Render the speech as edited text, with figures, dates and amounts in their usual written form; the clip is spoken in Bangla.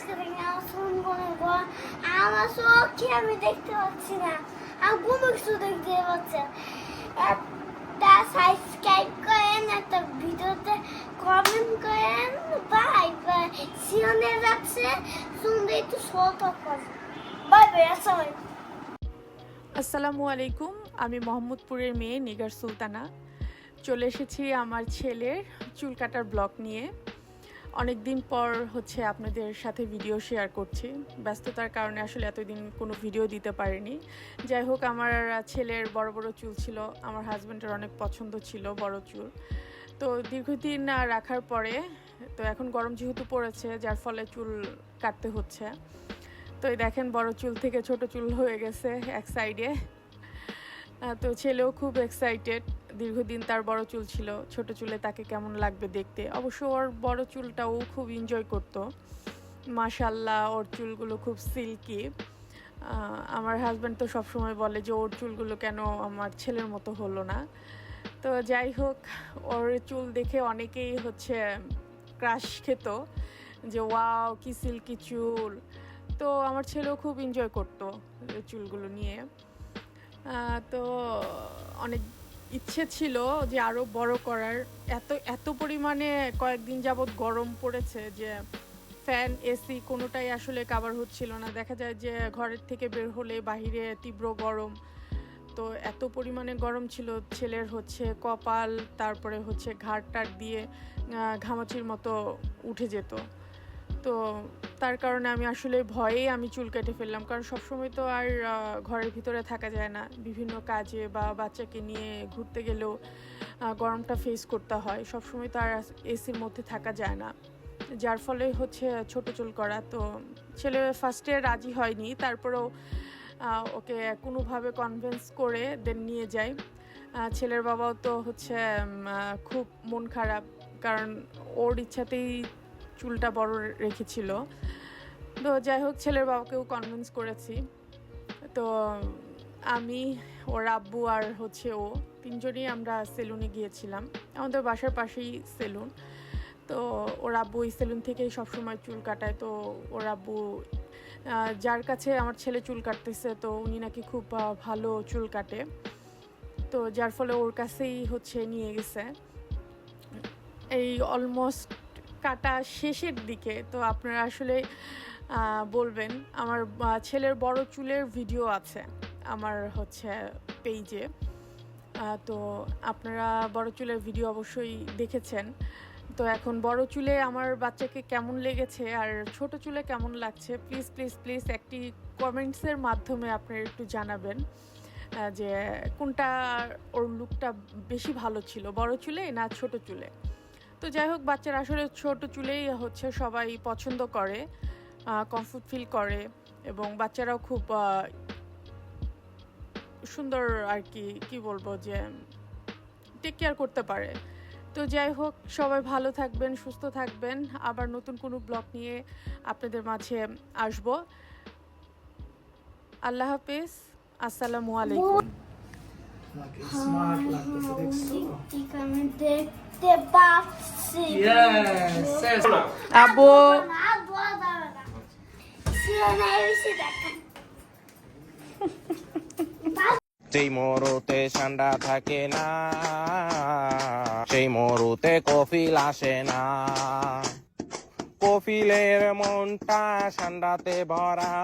করে আমার ফোন করে আমার চোখে আমি দেখতে পাচ্ছি না, আমি কোনো কিছু দেখতে পাচ্ছি না। একটা সাবস্ক্রাইব করেন, একটা ভিডিওতে কমেন্ট করেন, বাই বাই। সিওনে যাচ্ছে, শুনলে একটু সতর্ক করেন। বাই বাই, আসসালামু আলাইকুম। আমি মোহাম্মদপুরের মেয়ে নিগার সুলতানা চলে এসেছি আমার ছেলের চুল কাটার ব্লগ নিয়ে। অনেক দিন পর আপনাদের সাথে ভিডিও শেয়ার করছি। ব্যস্ততার কারণে আসলে এতদিন কোনো ভিডিও দিতে পারিনি। যাই হোক, আমার ছেলের বড় বড় চুল ছিল, আমার হাজব্যান্ডের অনেক পছন্দ ছিল বড় চুল। তো দীর্ঘদিন রাখার পরে তো এখন গরম যেহেতু পড়েছে, যার ফলে চুল কাটতে হচ্ছে। তো এই দেখেন, বড় চুল থেকে ছোট চুল হয়ে গেছে এক সাইডে। তো ছেলেও খুব এক্সাইটেড। দীর্ঘদিন তার বড় চুল ছিল, ছোট চুলে তাকে কেমন লাগবে দেখতে। অবশ্য ওর বড় চুলটাও খুব এনজয় করতো। মাশাল্লাহ, ওর চুলগুলো খুব সিল্কি। আমার হাজব্যান্ড তো সবসময় বলে যে ওর চুলগুলো কেন আমার ছেলের মতো হলো না। তো যাই হোক, ওর চুল দেখে অনেকেই ক্রাশ খেত যে ওয়াও কি সিল্কি চুল। তো আমার ছেলেও খুব এনজয় করতো চুলগুলো নিয়ে। তো অনেক ইচ্ছে ছিল যে আরও বড় করার। এত পরিমাণে কয়েকদিন যাবৎ গরম পড়েছে যে ফ্যান এসি কোনোটাই আসলে কাভার হচ্ছিল না। দেখা যায় যে ঘরের থেকে বের হলে বাহিরে তীব্র গরম। তো এত পরিমাণে গরম ছিল, ছেলের কপাল, তারপরে ঘাড় টাড় দিয়ে ঘামাচির মতো উঠে যেত। তো তার কারণে আমি আসলে ভয়েই আমি চুল কেটে ফেললাম, কারণ সবসময় তো আর ঘরের ভিতরে থাকা যায় না। বিভিন্ন কাজে বা বাচ্চাকে নিয়ে ঘুরতে গেলেও গরমটা ফেস করতে হয়, সবসময় তো আর এসির মধ্যে থাকা যায় না। যার ফলে ছোট চুল করা। তো ছেলে ফার্স্টে রাজি হয়নি, তারপরেও ওকে কোনোভাবে কনভিন্স করে দেন নিয়ে যাই। ছেলের বাবাও তো খুব মন খারাপ, কারণ ওর ইচ্ছাতেই চুলটা বড় রেখেছিল। তো যাই হোক, ছেলের বাবাকেও কনভিন্স করেছি। তো আমি, ওর আব্বু আর ও তিনজনই আমরা সেলুনে গিয়েছিলাম। আমাদের বাসার পাশেই সেলুন। তো ওর আব্বু ওই সেলুন থেকেই সবসময় চুল কাটায়। তো ওর আব্বু যার কাছে আমার ছেলে চুল কাটতেছে, তো উনি নাকি খুব ভালো চুল কাটে। তো যার ফলে ওর কাছেই নিয়ে গেছে। এই অলমোস্ট কাটা শেষের দিকে। তো আপনারা আসলে বলবেন, আমার ছেলের বড় চুলের ভিডিও আছে আমার পেজে। তো আপনারা বড় চুলের ভিডিও অবশ্যই দেখেছেন। তো এখন বড় চুলে আমার বাচ্চাকে কেমন লেগেছে আর ছোট চুলে কেমন লাগছে, প্লিজ প্লিজ প্লিজ একটি কমেন্টসের মাধ্যমে আপনারা একটু জানাবেন যে কোনটা ওর লুকটা বেশি ভালো ছিল, বড় চুলে না ছোট চুলে। তো যাই হোক, বাচ্চারা আসলে ছোট চুলেই সবাই পছন্দ করে, কমফোর্ট ফিল করে, এবং বাচ্চারাও খুব সুন্দর আর কি বলবো যে টেক কেয়ার করতে পারে। তো যাই হোক, সবাই ভালো থাকবেন, সুস্থ থাকবেন। আবার নতুন কোনো ব্লগ নিয়ে আপনাদের মাঝে আসব। আল্লাহ হাফেজ, আসসালামু আলাইকুম। দেখতে পাচ্ছি। আব্বু, সিওনে এসে দেখেন। সেই মরুতে ঠান্ডা থাকে না, সেই মরুতে কফিল আসে না। কফিলের মনটা ঠান্ডাতে ভরা।